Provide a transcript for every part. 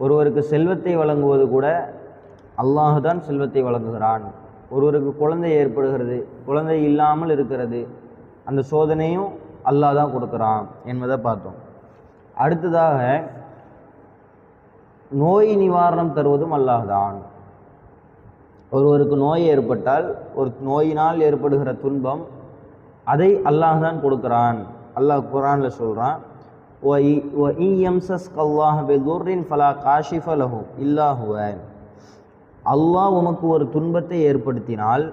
ஒருவருக்கு செல்வத்தை வழங்குவது கூட அல்லாஹ் தான் செல்வத்தை வழங்குகிறான். ஒருவருக்கு குழந்தை ஏற்படுகிறது, குழந்தை இல்லாமல் இருக்கிறது, அந்த சோதனையும் அல்லாஹ் தான் கொடுக்குறான் என்பதை பார்த்தோம். அடுத்ததாக நோய் நிவாரணம் தருவதும் அல்லாஹ் தான். ஒருவருக்கு நோய் ஏற்பட்டால், ஒரு நோயினால் ஏற்படுகிற துன்பம் அதை அல்லாஹ் தான் கொடுக்குறான். அல்லாஹ் குர்ஆன்ல சொல்கிறான், அல்லாஹ் உமக்கு ஒரு துன்பத்தை ஏற்படுத்தினால்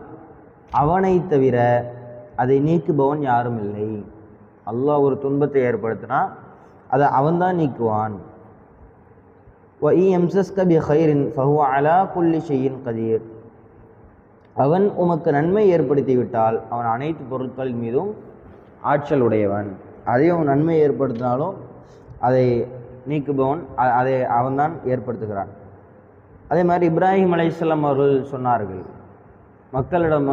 அவனை தவிர அதை நீக்குபவன் யாரும் இல்லை. அல்லாஹ் ஒரு துன்பத்தை ஏற்படுத்தினா அதை அவன்தான் நீக்குவான். அவன் உமக்கு நன்மை ஏற்படுத்திவிட்டால் அவன் அனைத்து பொருட்களின் மீதும் ஆற்றல் உடையவன். அதையும் நன்மை ஏற்படுத்தினாலும் அதை நீக்குபவன், அதை அவன்தான் ஏற்படுத்துகிறான். அதே மாதிரி இப்ராஹிம் அலைஹிஸ்ஸலாம் அவர்கள் சொன்னார்கள், மக்களிடம்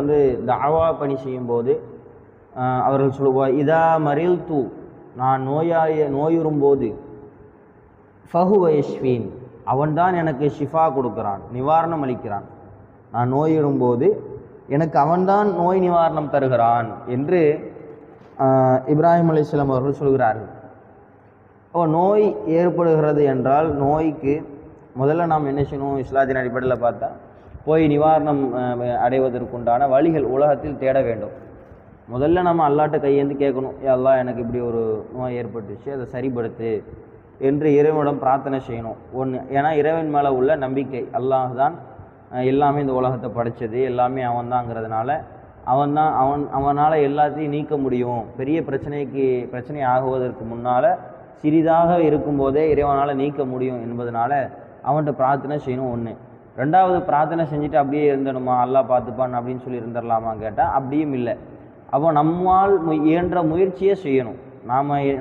தாவா பணி செய்யும்போது அவர்கள் சொல்லுவார், இதா மரில் தூ, நான் நோயுறும்போது ஃபஹுவ யஷ்ஃபீன், அவன்தான் எனக்கு ஷிஃபா கொடுக்குறான், நிவாரணம் அளிக்கிறான். நான் நோயுறும்போது எனக்கு அவன்தான் நோய் நிவாரணம் தருகிறான் என்று இப்ராஹிம் அலைஹிஸ்ஸலாம் அவர்கள் சொல்கிறார்கள். நோய் ஏற்படுகிறது என்றால் நோய்க்கு முதல்ல நாம் என்ன செய்யணும்? இஸ்லாத்தின் அடிப்படையில் பார்த்தா போய் நிவாரணம் அடைவதற்குண்டான வழிகள் உலகத்தில் தேட வேண்டும். முதல்ல நம்ம அல்லாட்ட கையேந்து கேட்கணும், அல்லாஹ் எனக்கு இப்படி ஒரு நோய் ஏற்பட்டுச்சு, அதை சரிப்படுத்து என்று இறைவனிடம் பிரார்த்தனை செய்யணும். ஏன்னா இறைவன் மேலே உள்ள நம்பிக்கை, அல்லாஹ் தான் எல்லாமே இந்த உலகத்தை படைச்சது, எல்லாமே அவன் தாங்கிறதுனால அவனால் எல்லாத்தையும் நீக்க முடியும். பெரிய பிரச்சனை ஆகுவதற்கு முன்னால் சிறிதாக இருக்கும்போதே இறைவனால் நீக்க முடியும் என்பதனால அவன்கிட்ட பிரார்த்தனை செய்யணும். ஒன்று. ரெண்டாவது, பிரார்த்தனை செஞ்சுட்டு அப்படியே இருந்தணுமா, அல்லாஹ் பார்த்துப்பான் அப்படின்னு சொல்லி இருந்துடலாமா கேட்டால் அப்படியும் இல்லை. அப்போ நம்மால் இயன்ற முயற்சியே செய்யணும்.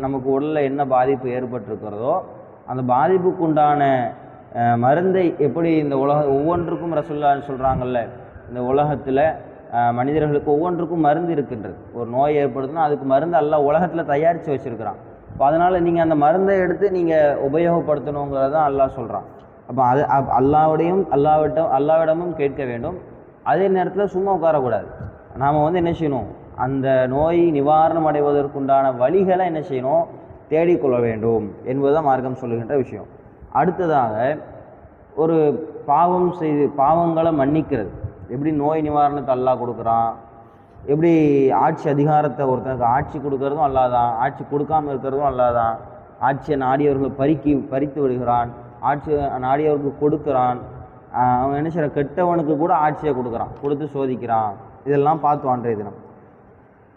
நமக்கு உடலில் என்ன பாதிப்பு ஏற்பட்டிருக்கிறதோ அந்த பாதிப்புக்குண்டான மருந்தை எப்படி இந்த ஒவ்வொன்றுக்கும் ரசூலுல்லாஹ் சொல்கிறாங்கல்ல, இந்த உலகத்தில் மனிதர்களுக்கு ஒவ்வொன்றுக்கும் மருந்து இருக்கின்றது. ஒரு நோய் ஏற்படுதுன்னா அதுக்கு மருந்து அல்லாஹ் உலகத்தில் தயாரித்து வச்சுருக்கிறான். இப்போ அதனால் நீங்கள் அந்த மருந்தை எடுத்து நீங்கள் உபயோகப்படுத்தணுங்கிறதான் அல்லாஹ் சொல்கிறான். அப்போ அது அல்லாவிடமும் கேட்க வேண்டும். அதே நேரத்தில் சும்மா உட்காரக்கூடாது. நாம் என்ன செய்யணும்? அந்த நோய் நிவாரணம் அடைவதற்குண்டான வழிகளை என்ன செய்யணும்? தேடிக்கொள்ள வேண்டும் என்பதுதான் மார்க்கம் சொல்லுகின்ற விஷயம். அடுத்ததாக ஒரு பாவங்களை மன்னிக்கிறது. எப்படி நோய் நிவாரணத்தை அல்லாஹ் கொடுக்குறான், எப்படி ஆட்சி அதிகாரத்தை ஒருத்தனுக்கு ஆட்சி கொடுக்கறதும் அல்லாஹ் தான், ஆட்சி கொடுக்காமல் இருக்கிறதும் அல்லாஹ் தான். ஆட்சியை நாடியவர்கள் பறித்து விடுகிறான், ஆட்சி நாடியவருக்கு கொடுக்குறான். அவன் என்ன செய்யறான்? கெட்டவனுக்கு கூட ஆட்சியை கொடுத்து சோதிக்கிறான். இதெல்லாம் பார்த்து அன்றைய தினம்.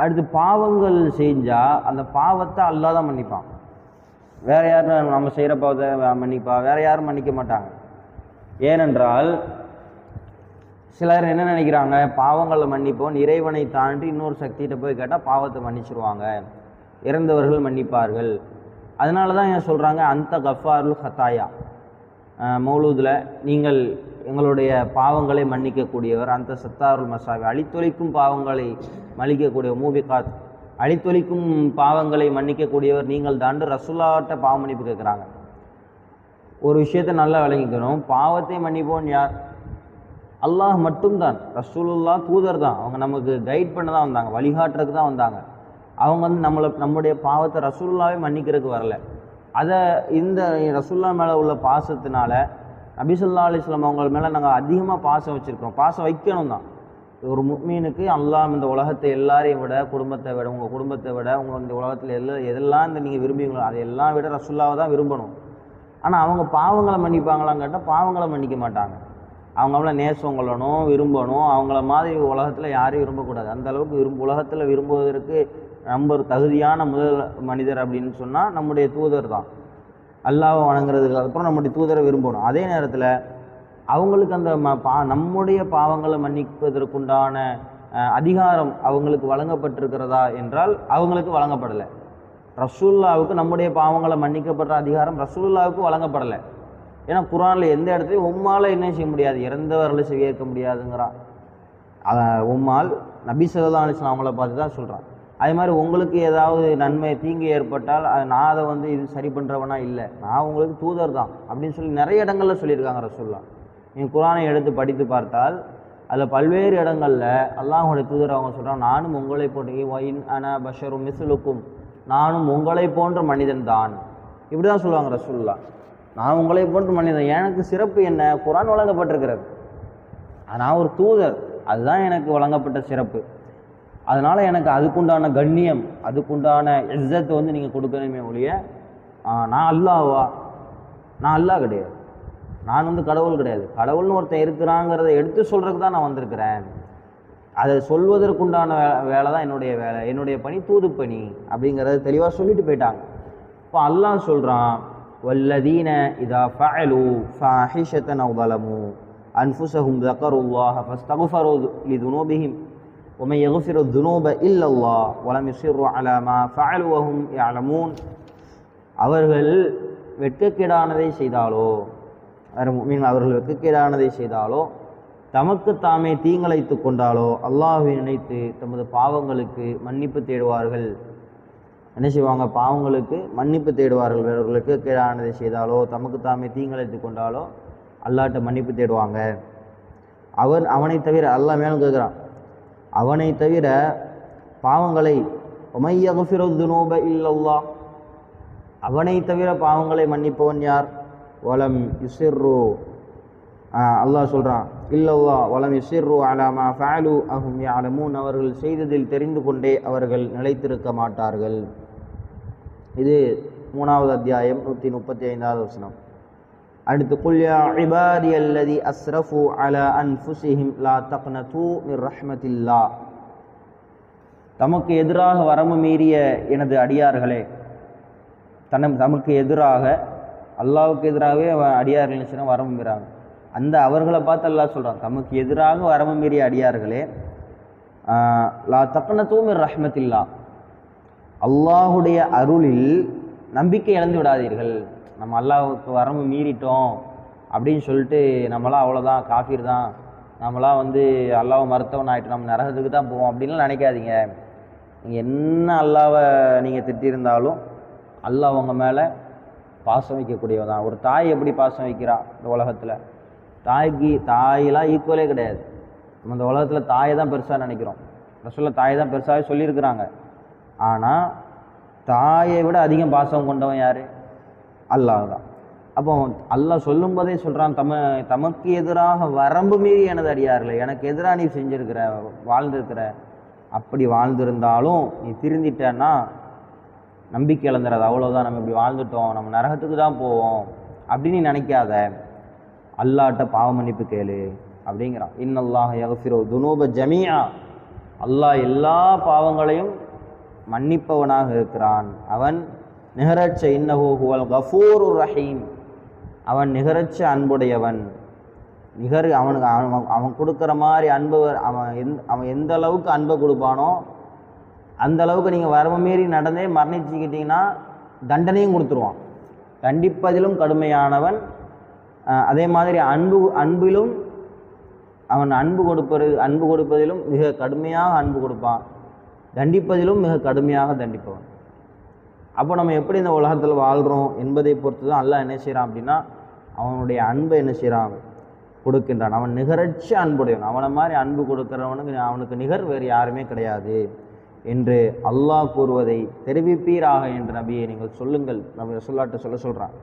அடுத்து பாவங்கள் செஞ்சால் அந்த பாவத்தை அல்லாஹ் தான் மன்னிப்பான். வேறு யாரும் நம்ம செய்கிற பாவத்தை மன்னிப்பா? வேறு யாரும் மன்னிக்க மாட்டாங்க. ஏனென்றால் சிலர் என்ன நினைக்கிறாங்க, பாவங்களை மன்னிப்போம், இறைவனை தாண்டி இன்னொரு சக்திகிட்ட போய் கேட்டால் பாவத்தை மன்னிச்சிருவாங்க, இறந்தவர்கள் மன்னிப்பார்கள். அதனால தான் என்ன சொல்கிறாங்க, அந்த கஃபாருல் ஹத்தாயா மௌலூதில், நீங்கள் எங்களுடைய பாவங்களை மன்னிக்கக்கூடியவர், அந்த சத்தாருல் மசாவி, அழித்தொழிக்கும் பாவங்களை மன்னிக்கக்கூடிய மூபிகாத், அழித்தொழிக்கும் பாவங்களை மன்னிக்கக்கூடியவர் நீங்கள் தாண்டு ரசூலுல்லாஹ்ட்ட பாவ மன்னிப்பு கேட்குறாங்க. ஒரு விஷயத்தை நல்லா விளங்கிக்கணும், பாவத்தை மன்னிப்போன் யார்? அல்லாஹ் மட்டும்தான். ரசூலுல்லாஹ் தூதர் தான், அவங்க நமக்கு கைட் பண்ண தான் வந்தாங்க, வழிகாட்டுறதுக்கு தான் வந்தாங்க. அவங்க நம்முடைய பாவத்தை ரசூலுல்லாஹ்வே மன்னிக்கிறதுக்கு வரல. அதை இந்த ரசூலுல்லாஹ் மேலே உள்ள பாசத்தினால நபி ஸல்லல்லாஹு அலைஹி வஸல்லம் அவங்க மேலே நாங்கள் அதிகமாக பாசம் வச்சுருக்கோம். பாசம் வைக்கணும் தான். ஒரு முஃமினுக்கு அல்லாஹ் இந்த உலகத்தை எல்லாரையும் விட, குடும்பத்தை விட, உங்கள் குடும்பத்தை விட, உங்கள் இந்த உலகத்தில் எதெல்லாம் நீங்கள் விரும்புவீங்களோ அதையெல்லாம் விட ரசூலுல்லாஹ்வை தான் விரும்பணும். ஆனால் அவங்க பாவங்களை மன்னிப்பாங்களான்னு கேட்டால் பாவங்களை மன்னிக்க மாட்டாங்க. அவங்கள நேசம் கொள்ளணும், விரும்பணும். அவங்கள மாதிரி உலகத்தில் யாரையும் விரும்பக்கூடாது. அந்த அளவுக்கு உலகத்தில் விரும்புவதற்கு நம்ம ஒரு தகுதியான முதல் மனிதர் அப்படின்னு சொன்னால் நம்முடைய தூதர் தான். அல்லாஹ்வை வணங்குறதுக்கு அப்புறம் நம்முடைய தூதரை விரும்பணும். அதே நேரத்தில் அவங்களுக்கு அந்த நம்முடைய பாவங்களை மன்னிப்பதற்குண்டான அதிகாரம் அவங்களுக்கு வழங்கப்பட்டிருக்கிறதா என்றால் அவங்களுக்கு வழங்கப்படலை. ரசூலுல்லாஹ்வுக்கு நம்முடைய பாவங்களை மன்னிக்கப்படுற அதிகாரம் ரசூலுல்லாஹ்வுக்கு வழங்கப்படலை. ஏன்னா குர்ஆனில் எந்த இடத்துலையும் உம்மால் என்ன செய்ய முடியாது, இறந்தவர்களை செய்ய முடியாதுங்கிறான். உம்மால் நபி ஸல்லல்லாஹு அலைஹி வஸல்லம் அவங்கள பார்த்து தான் சொல்கிறான். அதே மாதிரி உங்களுக்கு ஏதாவது நன்மை தீங்கு ஏற்பட்டால் நான் அதை வந்து இது சரி பண்ணுறவனா இல்லை, நான் உங்களுக்கு தூதர் தான் அப்படின்னு சொல்லி நிறைய இடங்களில் சொல்லியிருக்காங்க ரசூலுல்லாஹ். நீங்கள் குர்ஆனை எடுத்து படித்து பார்த்தால் அதில் பல்வேறு இடங்களில் அல்லாஹ்வுடைய தூதர் அவங்க சொல்கிறாங்க, நானும் உங்களை போன்ற வைன் அன பஷரும் மிஸ்லுக்கும், நானும் உங்களை போன்ற மனிதன் தான். இப்படி தான் சொல்லுவாங்க ரசூலுல்லாஹ். நான் உங்களை போன்ற மனிதன், எனக்கு சிறப்பு என்ன, குர்ஆன் வழங்கப்பட்டிருக்கிறது, நான் ஒரு தூதர், அதுதான் எனக்கு வழங்கப்பட்ட சிறப்பு. அதனால் எனக்கு அதுக்குண்டான கண்ணியம், அதுக்குண்டான இஸ்ஸத்தை வந்து நீங்கள் கொடுக்கணுமே ஒழிய நான் அல்லாஹ்வா, நான் அல்லாஹ் கிடையாது, நான் வந்து கடவுள் கிடையாது. கடவுள்னு ஒருத்தன் இருக்கிறாங்கிறத எடுத்து சொல்கிறதுக்கு தான் நான் வந்திருக்கிறேன். அதை சொல்வதற்குண்டான வேலை தான் என்னுடைய வேலை, என்னுடைய பணி தூது பணி அப்படிங்கிறத தெளிவாக சொல்லிட்டு போயிட்டாங்க. இப்போ அல்லாஹ் சொல்கிறான், வல்லதீன இதா ஃபஅலு ஃபாஹிஷத்தன் அவ் ஸலமு அன்ஃபுஸஹும் ذكروا فاستغفروا لذنوبهم ومن يغفر الذنوب إلا الله ولم يصروا على ما فعلوا وهم يعلمون. அவர்கள் வெட்கக்கேடானதை செய்தாலோ, அவர்கள் வெட்கக்கேடானதை செய்தாலோ, தமக்கு தாமே தீங்கிழைத்து கொண்டாலோ அல்லாஹ்வை நினைத்து தமது பாவங்களுக்கு மன்னிப்பு தேடுவார்கள். என்ன செய்வாங்க? பாவங்களுக்கு மன்னிப்பு தேடுவார்கள். அவர்கள் வெட்கக்கேடானதை செய்தாலோ தமக்கு தாமே தீங்கிழைத்து கொண்டாலோ அல்லாஹ்ட்ட மன்னிப்பு தேடுவாங்க. அவனை தவிர அல்லாஹ் மேலும் கேட்குறான், அவனை தவிர பாவங்களை وَمَن يَغْفِرُ الذُّنُوبَ إِلَّا اللَّهُ, அவனை தவிர பாவங்களை மன்னிப்பவன் யார்? வலம் யுசிர்ரு, அல்லாஹ் சொல்கிறான், இல்லல்லாஹ் வலம் யுசிர்ரு அலா மா ஃபஅலு அஹும் யஅலமூன், அவர்கள் செய்ததில் தெரிந்து கொண்டே அவர்கள் நிலைத்திருக்க மாட்டார்கள். இது 3வது அத்தியாயம் 135வது வசனம். அடுத்து குல் யா இபாதியல்லதி அஸ்ரஃபு அலா அன்ஃபுஸிஹிம் லா தக்னது மிர் ரஹ்மத்தில்லாஹ், தமக்கு எதிராக வரம்பு மீறிய எனது அடியார்களே, தமக்கு எதிராக அல்லாஹ்வுக்கு எதிராகவே அடியார்கள் என்ன வரம்பு மீறாங்க. அந்த அவர்களை பார்த்து அல்லாஹ் சொல்கிறான், தமக்கு எதிராக வரம்பு மீறிய அடியார்களே, லா தக்னது மிர் ரஹ்மத்தில்லாஹ், அல்லாஹுடைய அருளில் நம்பிக்கை இழந்து விடாதீர்கள். நம்ம அல்லாஹ்வுக்கு வரம்பு மீறிட்டோம் அப்படின்னு சொல்லிட்டு நம்மளாம் அவ்வளோதான், காஃபிர் தான், நம்மளாம் வந்து அல்லாஹ்வை மறுத்தவன் ஆகிட்டு நம்ம நரகத்துக்கு தான் போவோம் அப்படின்லாம் நினைக்காதீங்க. நீங்கள் என்ன அல்லாஹ்வை நீங்கள் திட்டியிருந்தாலும் அல்லாஹ் உங்கள் மேலே பாசம் வைக்கக்கூடியவன் தான். ஒரு தாய் எப்படி பாசம் வைக்கிறா இந்த உலகத்தில்? தாயெல்லாம் ஈக்குவலே கிடையாது. நம்ம இந்த உலகத்தில் தாயை தான் பெருசாக நினைக்கிறோம். ரசூலுல்லாஹ் தாயை தான் பெருசாகவே சொல்லியிருக்கிறாங்க. ஆனால் தாயை விட அதிகம் பாசம் கொண்டவன் யார்? அல்லாஹ் தான். அப்போ அல்லாஹ் சொல்லும் போதே சொல்கிறான், தமக்கு எதிராக வரம்பு மீறி எனது அடியார்களே, எனக்கு எதிராக நீ செஞ்சுருக்கிற, வாழ்ந்திருக்கிற, அப்படி வாழ்ந்திருந்தாலும் நீ திருந்திட்டன்னா நம்பிக்கை இழந்துடாது, அவ்வளோதான், நம்ம இப்படி வாழ்ந்துட்டோம், நம்ம நரகத்துக்கு தான் போவோம் அப்படின்னு நீ நினைக்காத, அல்லாஹ்ட்ட பாவ மன்னிப்பு கேளு அப்படிங்கிறான். இன்னல்லாஹ யக்ஃபிரு துனூப ஜமீஆ, அல்லாஹ் எல்லா பாவங்களையும் மன்னிப்பவனாக இருக்கிறான். அவன் நிகரச்ச இன்னஹு ஹுவல் கஃபூருர் ரஹீம், அவன் நிகரச்ச அன்புடையவன். அவனுக்கு அவன் கொடுக்குற மாதிரி அன்பு, அவன் எந்த அளவுக்கு அன்பை கொடுப்பானோ அந்த அளவுக்கு நீங்கள் வரம்பு மீறி நடந்தே மரணிச்சுக்கிட்டீங்கன்னா தண்டனையும் கொடுத்துருவான். தண்டிப்பதிலும் கடுமையானவன். அதே மாதிரி அன்பிலும் அவன் அன்பு கொடுப்பதிலும் மிக கடுமையாக அன்பு கொடுப்பான், தண்டிப்பதிலும் மிக கடுமையாக தண்டிப்பவன். அப்போ நம்ம எப்படி இந்த உலகத்தில் வாழ்கிறோம் என்பதை பொறுத்து தான் அல்லாஹ் என்ன செய்கிறான் அப்படின்னா அவனுடைய அன்பை என்ன செய்கிறான், கொடுக்கின்றான். அவன் நிகரட்ச அன்புடையவன். அவனை மாதிரி அன்பு அவனுக்கு நிகர் வேறு யாருமே கிடையாது என்று அல்லாஹ் கூறுவதை தெரிவிப்பீராக என்று நபியை நீங்கள் சொல்லுங்கள், நம்ம ரசூலுல்லாஹ்ட்ட சொல்ல சொல்கிறான்.